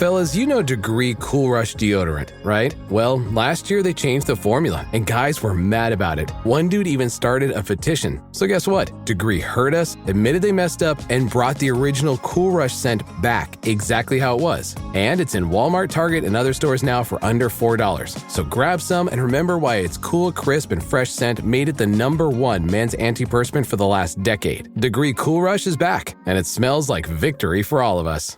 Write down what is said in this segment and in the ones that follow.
Fellas, you know Degree Cool Rush deodorant, right? Well, last year they changed the formula, and guys were mad about it. One dude even started a petition. So guess what? Degree heard us, admitted they messed up, and brought the original Cool Rush scent back exactly how it was. And it's in Walmart, Target, and other stores now for under $4. So grab some and remember why its cool, crisp, and fresh scent made it the #1 men's antiperspirant for the last decade. Degree Cool Rush is back, and it smells like victory for all of us.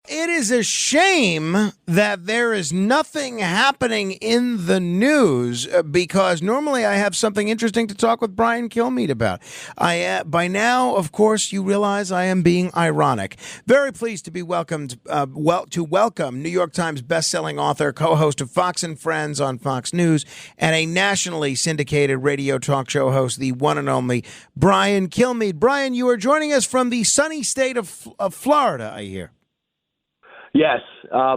It is a shame that there is nothing happening in the news because normally I have something interesting to talk with Brian Kilmeade about. By now, of course, you realize I am being ironic. Very pleased to be welcomed. To welcome New York Times bestselling author, co-host of Fox and Friends on Fox News, and a nationally syndicated radio talk show host, the one and only Brian Kilmeade. Brian, you are joining us from the sunny state of Florida, I hear. Yes,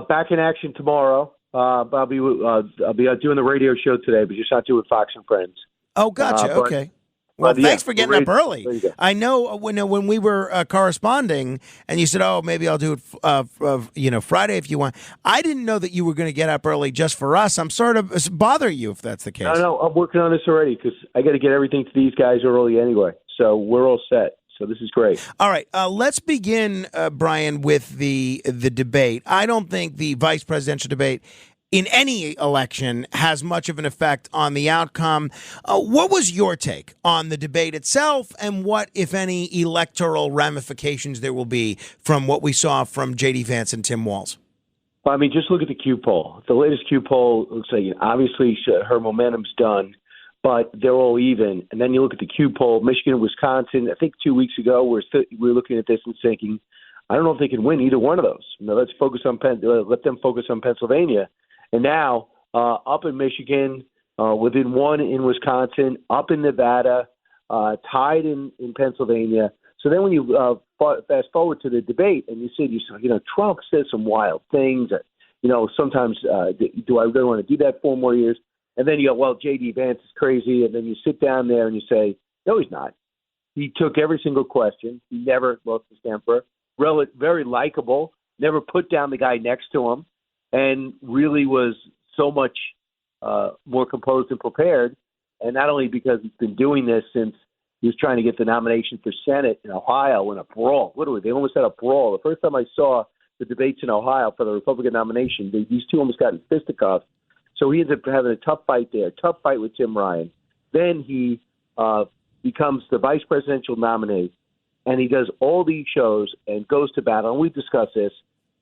back in action tomorrow. But I'll be doing the radio show today, but just not doing Fox and Friends. Oh, gotcha. Okay. Well, thanks for getting up early. I know when we were corresponding, and you said, "Oh, maybe I'll do it, Friday if you want." I didn't know that you were going to get up early just for us. I'm sort of bother you if that's the case. No, I'm working on this already because I got to get everything to these guys early anyway. So we're all set. So this is great. All right. Let's begin, Brian, with the debate. I don't think the vice presidential debate in any election has much of an effect on the outcome. What was your take on the debate itself, and what, if any, electoral ramifications there will be from what we saw from J.D. Vance and Tim Walz? Well, I mean, just look at the Q poll. The latest Q poll looks like obviously her momentum's done, but they're all even. And then you look at the Q poll, Michigan and Wisconsin. I think 2 weeks ago we were looking at this and thinking, I don't know if they can win either one of those. Let's focus on let them focus on Pennsylvania. And now up in Michigan, within one in Wisconsin, up in Nevada, tied in Pennsylvania. So then when you fast forward to the debate and you say, Trump says some wild things. Sometimes do I really want to do that 4 more years? And then you go, well, J.D. Vance is crazy. And then you sit down there and you say, no, he's not. He took every single question. He never lost his temper. Very likable. Never put down the guy next to him. And really was so much more composed and prepared. And not only because he's been doing this since he was trying to get the nomination for Senate in Ohio in a brawl. Literally, they almost had a brawl. The first time I saw the debates in Ohio for the Republican nomination, these two almost got in fisticuffs. So he ends up having a tough fight there, tough fight with Tim Ryan. Then he becomes the vice presidential nominee, and he does all these shows and goes to battle. And we've discussed this.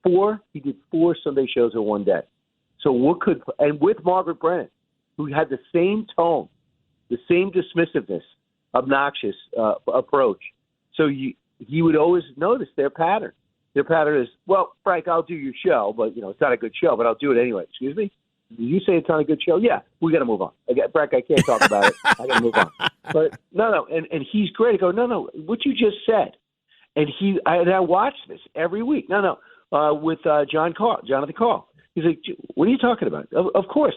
He did 4 Sunday shows in one day. So and with Margaret Brennan, who had the same tone, the same dismissiveness, obnoxious approach. So he would always notice their pattern. Their pattern is, well, Frank, I'll do your show, but it's not a good show, but I'll do it anyway. Excuse me? Did you say it's not a good show? Yeah, we got to move on. Frank, I can't talk about it. I got to move on. But no, and he's great. I go, no, what you just said, and I watch this every week. With Jonathan Call. He's like, what are you talking about? Of course.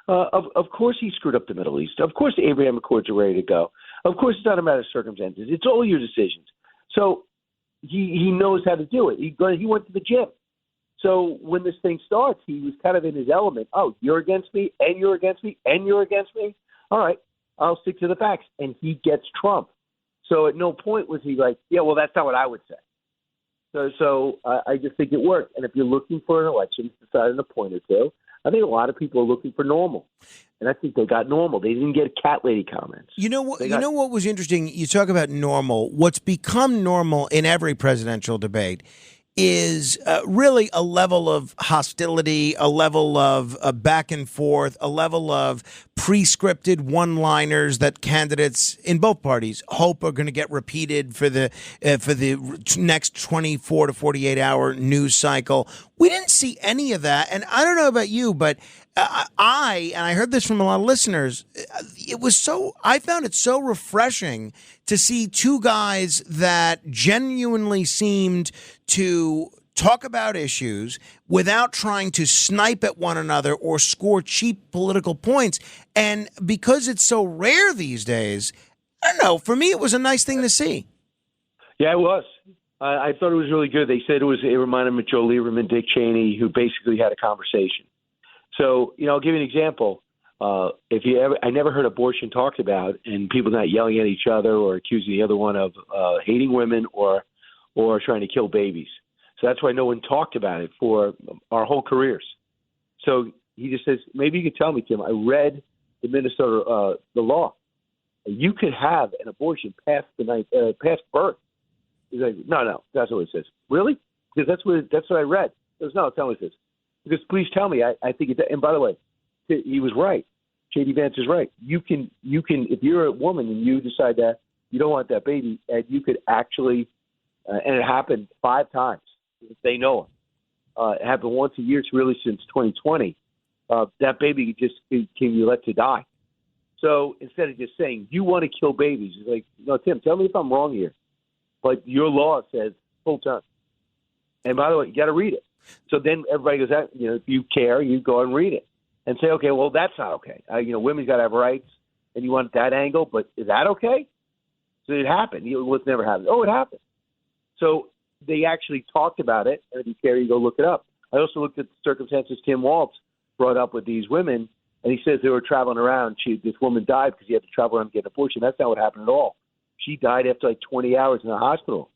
Of course he screwed up the Middle East. Of course the Abraham Accords are ready to go. Of course it's not a matter of circumstances. It's all your decisions. So he knows how to do it. He went to the gym. So when this thing starts, he was kind of in his element. Oh, you're against me, and you're against me, and you're against me? All right, I'll stick to the facts. And he gets Trump. So at no point was he like, yeah, well, that's not what I would say. So I just think it worked. And if you're looking for an election to decide in a point or two, I think a lot of people are looking for normal. And I think they got normal. They didn't get cat lady comments. You know what was interesting? You talk about normal. What's become normal in every presidential debate is really a level of hostility, a level of back and forth, a level of pre-scripted one-liners that candidates in both parties hope are going to get repeated for the next 24 to 48 hour news cycle. We didn't see any of that, and I don't know about you, but I heard this from a lot of listeners. I found it so refreshing to see two guys that genuinely seemed to talk about issues without trying to snipe at one another or score cheap political points. And because it's so rare these days, I don't know, for me, it was a nice thing to see. Yeah, it was. I thought it was really good. They said it reminded them of Joe Lieberman, Dick Cheney, who basically had a conversation. So, I'll give you an example. I never heard abortion talked about, and people not yelling at each other or accusing the other one of hating women or trying to kill babies. So that's why no one talked about it for our whole careers. So he just says, maybe you could tell me, Tim. I read the Minnesota the law. You could have an abortion past birth. He's like, no, that's what it says. Really? Because that's what I read. He goes, no, tell me this. Because please tell me. I think it. And by the way, he was right. J.D. Vance is right. You can if you're a woman and you decide that you don't want that baby, and you could actually, and it happened 5 times. They know it. It happened once a year. It's really since 2020. That baby just can be let to die. So instead of just saying you want to kill babies, it's like, no, Tim, tell me if I'm wrong here. But your law says full time. And by the way, you got to read it. So then everybody goes out, if you care, you go and read it and say, okay, well, that's not okay. Women's got to have rights, and you want that angle, but is that okay? So it happened. What's never happened? Oh, it happened. So they actually talked about it, and if you care, you go look it up. I also looked at the circumstances Tim Waltz brought up with these women, and he says they were traveling around. This woman died because he had to travel around and get an abortion. That's not what happened at all. She died after like 20 hours in the hospital.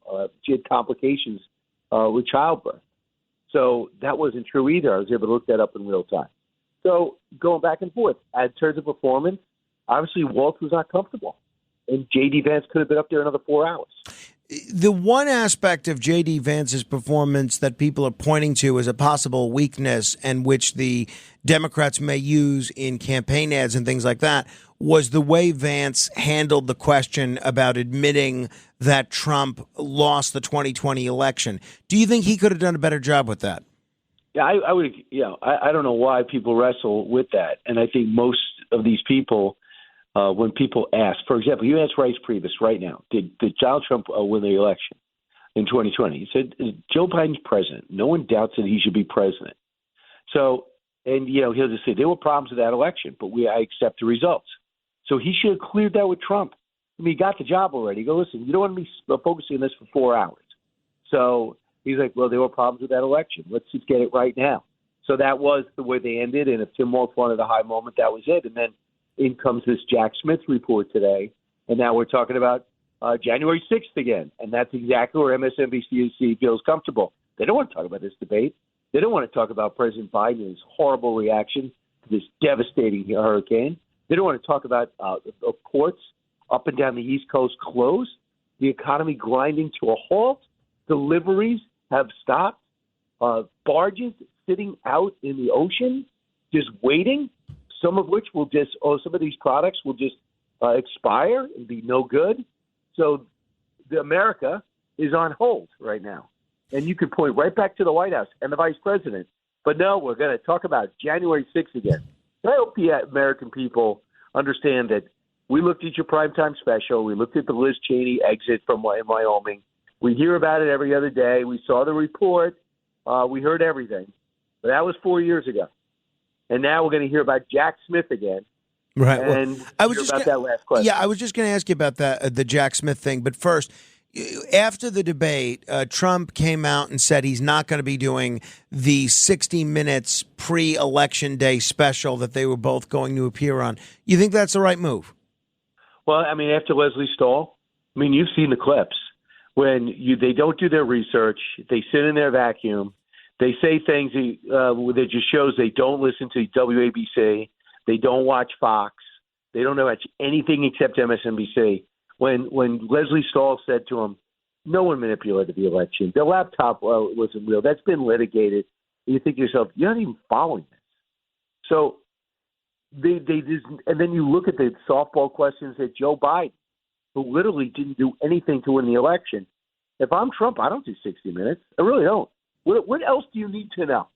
She had complications with childbirth. So that wasn't true either. I was able to look that up in real time. So going back and forth. In terms of performance, obviously Waltz was not comfortable. And J.D. Vance could have been up there another 4 hours. The one aspect of J.D. Vance's performance that people are pointing to as a possible weakness and which the Democrats may use in campaign ads and things like that was the way Vance handled the question about admitting that Trump lost the 2020 election. Do you think he could have done a better job with that? Yeah, I would. I don't know why people wrestle with that. And I think most of these people, when people ask, for example, you ask Rice Priebus right now, did Donald Trump win the election in 2020? He said, Joe Biden's president. No one doubts that he should be president. So, and, he'll just say there were problems with that election, but I accept the results. So he should have cleared that with Trump. I mean, he got the job already. Go, listen, you don't want to be focusing on this for 4 hours. So he's like, well, there were problems with that election. Let's just get it right now. So that was the way they ended. And if Tim Waltz wanted a high moment, that was it. And then in comes this Jack Smith report today. And now we're talking about January 6th again. And that's exactly where MSNBC feels comfortable. They don't want to talk about this debate. They don't want to talk about President Biden and his horrible reaction to this devastating hurricane. They don't want to talk about courts up and down the East Coast closed, the economy grinding to a halt, deliveries have stopped, barges sitting out in the ocean just waiting, some of which will just, some of these products will just expire and be no good. So America is on hold right now. And you could point right back to the White House and the vice president. But no, we're going to talk about January 6th again. I hope the American people understand that we looked at your primetime special. We looked at the Liz Cheney exit from Wyoming. We hear about it every other day. We saw the report. We heard everything. But that was 4 years ago. And now we're going to hear about Jack Smith again. Right. And I was just that last question. Yeah, I was just going to ask you about that, the Jack Smith thing. But first, after the debate, Trump came out and said he's not going to be doing the 60 Minutes pre-election day special that they were both going to appear on. You think that's the right move? Well, I mean, after Leslie Stahl, I mean, you've seen the clips. When they don't do their research, they sit in their vacuum, they say things that just shows they don't listen to WABC, they don't watch Fox, they don't watch anything except MSNBC. When Leslie Stahl said to him, no one manipulated the election. The laptop wasn't real. That's been litigated. And you think to yourself, you're not even following this. So they just, and then you look at the softball questions that Joe Biden, who literally didn't do anything to win the election. If I'm Trump, I don't do 60 Minutes. I really don't. What else do you need to know?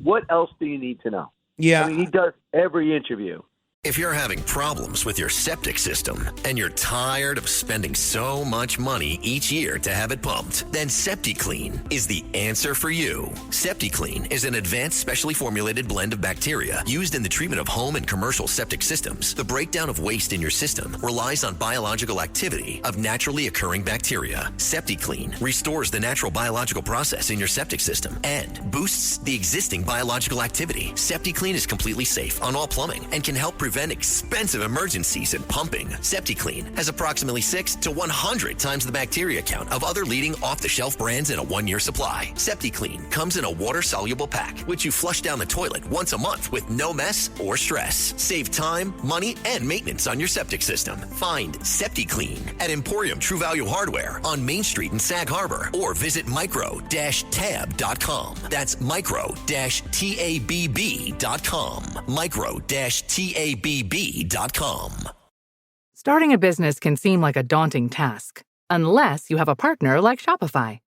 What else do you need to know? Yeah. I mean, he does every interview. If you're having problems with your septic system and you're tired of spending so much money each year to have it pumped, then SeptiClean is the answer for you. SeptiClean is an advanced specially formulated blend of bacteria used in the treatment of home and commercial septic systems. The breakdown of waste in your system relies on biological activity of naturally occurring bacteria. SeptiClean restores the natural biological process in your septic system and boosts the existing biological activity. SeptiClean is completely safe on all plumbing and can help prevent expensive emergencies in pumping. SeptiClean has approximately 6 to 100 times the bacteria count of other leading off-the-shelf brands in a 1-year supply. SeptiClean comes in a water-soluble pack, which you flush down the toilet once a month with no mess or stress. Save time, money, and maintenance on your septic system. Find SeptiClean at Emporium True Value Hardware on Main Street in Sag Harbor or visit micro-tab.com. That's micro-tabb.com. micro-tabb.com. Starting a business can seem like a daunting task, unless you have a partner like Shopify.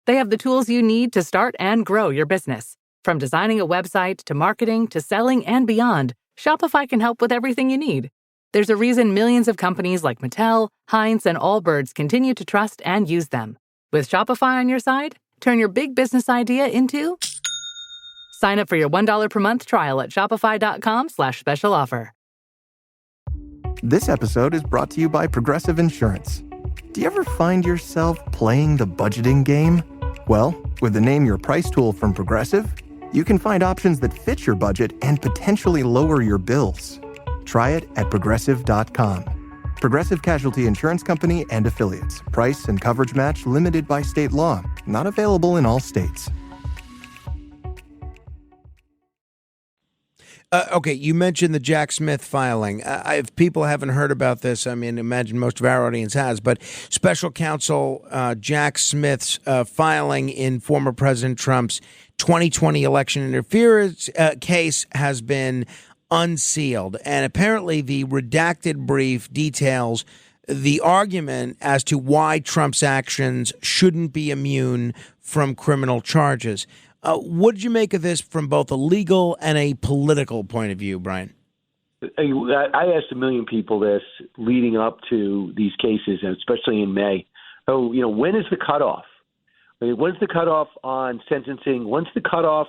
They have the tools you need to start and grow your business. From designing a website to marketing to selling and beyond, Shopify can help with everything you need. There's a reason millions of companies like Mattel, Heinz, and Allbirds continue to trust and use them. With Shopify on your side, turn your big business idea into... Sign up for your $1 per month trial at shopify.com/special offer. This episode is brought to you by Progressive Insurance. Do you ever find yourself playing the budgeting game? Well, with the Name Your Price tool from Progressive, you can find options that fit your budget and potentially lower your bills. Try it at Progressive.com. Progressive Casualty Insurance Company and Affiliates. Price and coverage match limited by state law. Not available in all states. Okay, you mentioned the Jack Smith filing. If people haven't heard about this, I mean, imagine most of our audience has, but special counsel Jack Smith's filing in former President Trump's 2020 election interference case has been unsealed. And apparently the redacted brief details the argument as to why Trump's actions shouldn't be immune from criminal charges. What did you make of this from both a legal and a political point of view, Brian? I asked a million people this leading up to these cases, and especially in May. When is the cutoff? I mean, when's the cutoff on sentencing? When's the cutoff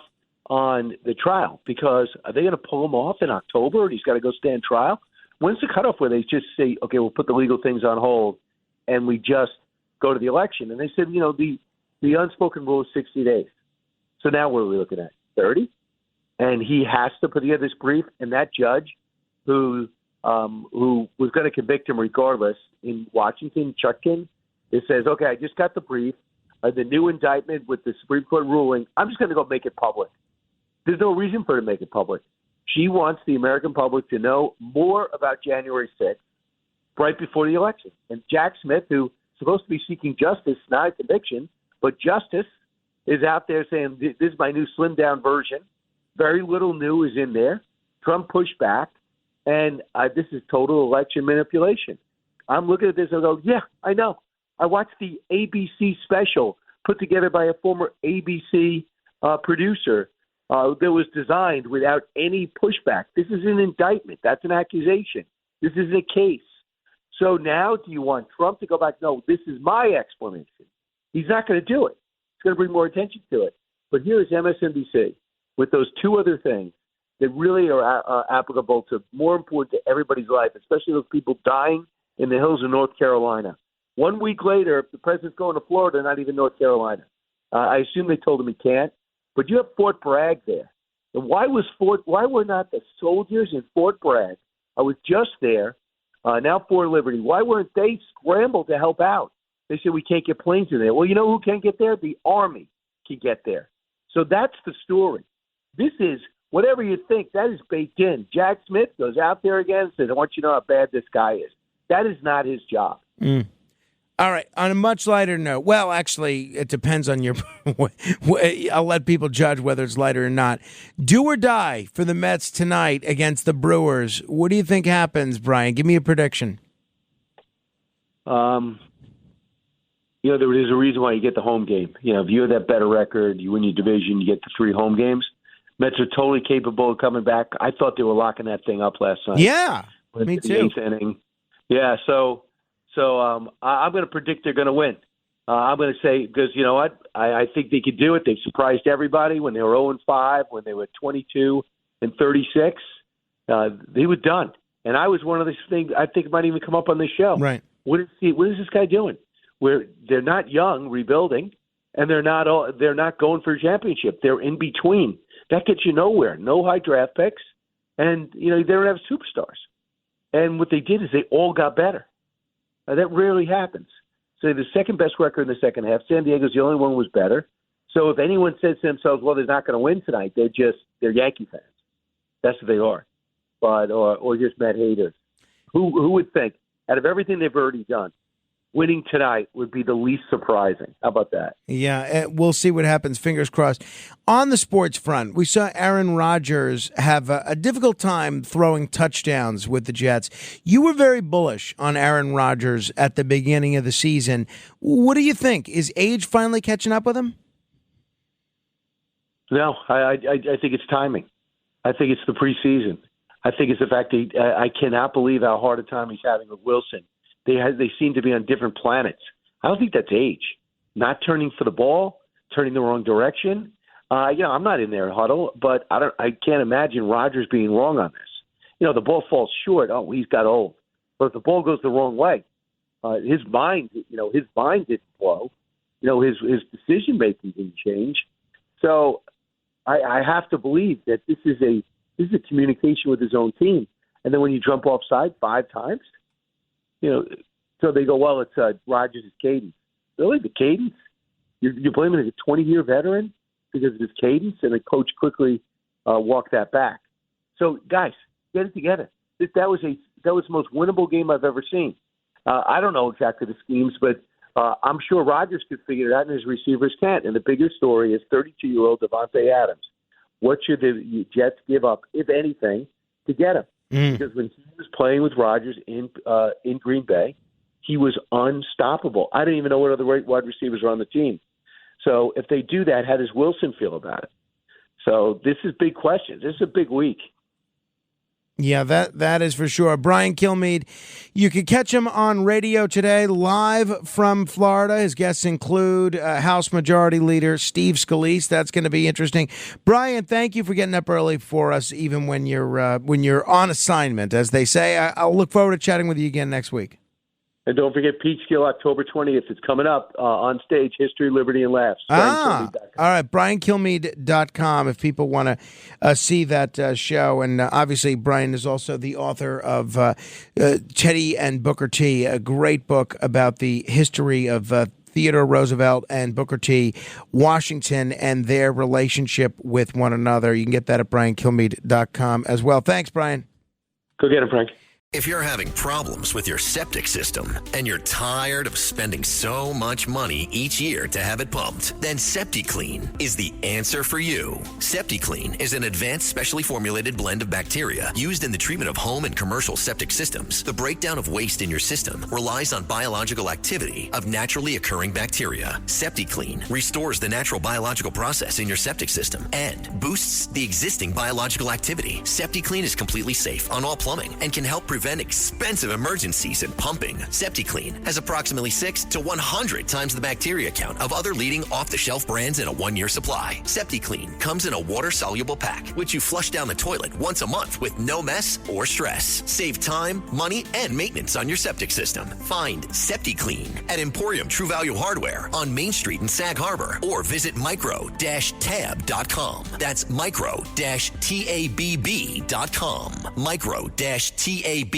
on the trial? Because are they going to pull him off in October and he's got to go stand trial? When's the cutoff where they just say, okay, we'll put the legal things on hold and we just go to the election? And they said, the unspoken rule is 60 days. So now what are we looking at? 30? And he has to put together this brief, and that judge who was going to convict him regardless in Washington, Chutkin, it says, okay, I just got the brief, the new indictment with the Supreme Court ruling. I'm just going to go make it public. There's no reason for her to make it public. She wants the American public to know more about January 6th right before the election. And Jack Smith, who's supposed to be seeking justice, not a conviction, but justice, is out there saying, this is my new slimmed-down version. Very little new is in there. Trump pushed back, and this is total election manipulation. I'm looking at this and I go, yeah, I know. I watched the ABC special put together by a former ABC producer that was designed without any pushback. This is an indictment. That's an accusation. This is a case. So now do you want Trump to go back? No, this is my explanation. He's not going to do it. Going to bring more attention to it. But here is MSNBC with those two other things that really are applicable to more important to everybody's life, especially those people dying in the hills of North Carolina. 1 week later, the president's going to Florida, not even North Carolina. I assume they told him he can't. But you have Fort Bragg there. And why were not the soldiers in Fort Bragg? I was just there. Now Fort Liberty. Why weren't they scrambled to help out? They said we can't get planes in there. Well, you know who can get there? The Army can get there. So that's the story. This is, whatever you think, that is baked in. Jack Smith goes out there again and says, I want you to know how bad this guy is. That is not his job. Mm. All right. On a much lighter note, well, actually, it depends on your – I'll let people judge whether it's lighter or not. Do or die for the Mets tonight against the Brewers. What do you think happens, Brian? Give me a prediction. There is a reason why you get the home game. If you have that better record, you win your division, you get the 3 home games. Mets are totally capable of coming back. I thought they were locking that thing up last night. Yeah, me The too. 8th inning. Yeah, so I'm going to predict they're going to win. I'm going to say, because you know what? I think they could do it. They've surprised everybody when they were 0-5, when they were 22-36. They were done. And I was one of these things I think might even come up on this show. Right. What is this guy doing? Where they're not young, rebuilding, and they're not going for a championship. They're in between. That gets you nowhere. No high draft picks, and you know they don't have superstars. And what they did is they all got better. That rarely happens. So the second best record in the second half. San Diego's the only one who was better. So if anyone says to themselves, "Well, they're not going to win tonight," they're Yankee fans. That's what they are, but or just Matt haters. Who would think out of everything they've already done, winning tonight would be the least surprising? How about that? Yeah, we'll see what happens. Fingers crossed. On the sports front, we saw Aaron Rodgers have a difficult time throwing touchdowns with the Jets. You were very bullish on Aaron Rodgers at the beginning of the season. What do you think? Is age finally catching up with him? No, I think it's timing. I think it's the preseason. I think it's the fact that I cannot believe how hard a time he's having with Wilson. They seem to be on different planets. I don't think that's age. Not turning for the ball, turning the wrong direction. I'm not in their huddle, but I can't imagine Rodgers being wrong on this. You know, the ball falls short. Oh, he's got old. But if the ball goes the wrong way, his mind didn't flow. You know, his decision making didn't change. So I have to believe that this is a communication with his own team. And then when you jump offside 5 times, you know, so they go, well, it's Rodgers' cadence. Really, the cadence? You're blaming a 20-year veteran because of his cadence, and the coach quickly walked that back. So, guys, get it together. That was the most winnable game I've ever seen. I don't know exactly the schemes, but I'm sure Rodgers could figure it out, and his receivers can't. And the bigger story is 32-year-old Devontae Adams. What should the Jets give up, if anything, to get him? Because when he was playing with Rodgers in Green Bay, he was unstoppable. I didn't even know what other wide receivers were on the team. So if they do that, how does Wilson feel about it? So this is big questions. This is a big week. Yeah, that is for sure. Brian Kilmeade, you can catch him on radio today, live from Florida. His guests include House Majority Leader Steve Scalise. That's going to be interesting. Brian, thank you for getting up early for us, even when you're on assignment, as they say. I'll look forward to chatting with you again next week. And don't forget Peachskill, October 20th. It's coming up on stage, History, Liberty, and Laughs. All right, BrianKilmeade.com if people want to see that show. And obviously, Brian is also the author of Teddy and Booker T, a great book about the history of Theodore Roosevelt and Booker T. Washington and their relationship with one another. You can get that at BrianKilmeade.com as well. Thanks, Brian. Go get him, Frank. If you're having problems with your septic system and you're tired of spending so much money each year to have it pumped, then SeptiClean is the answer for you. SeptiClean is an advanced specially formulated blend of bacteria used in the treatment of home and commercial septic systems. The breakdown of waste in your system relies on biological activity of naturally occurring bacteria. SeptiClean restores the natural biological process in your septic system and boosts the existing biological activity. SeptiClean is completely safe on all plumbing and can help prevent expensive emergencies in pumping. SeptiClean has approximately 6 to 100 times the bacteria count of other leading off-the-shelf brands in a 1-year supply. SeptiClean comes in a water-soluble pack, which you flush down the toilet once a month with no mess or stress. Save time, money, and maintenance on your septic system. Find SeptiClean at Emporium True Value Hardware on Main Street in Sag Harbor or visit micro-tab.com. That's micro-tabb.com. Micro-tabb.com.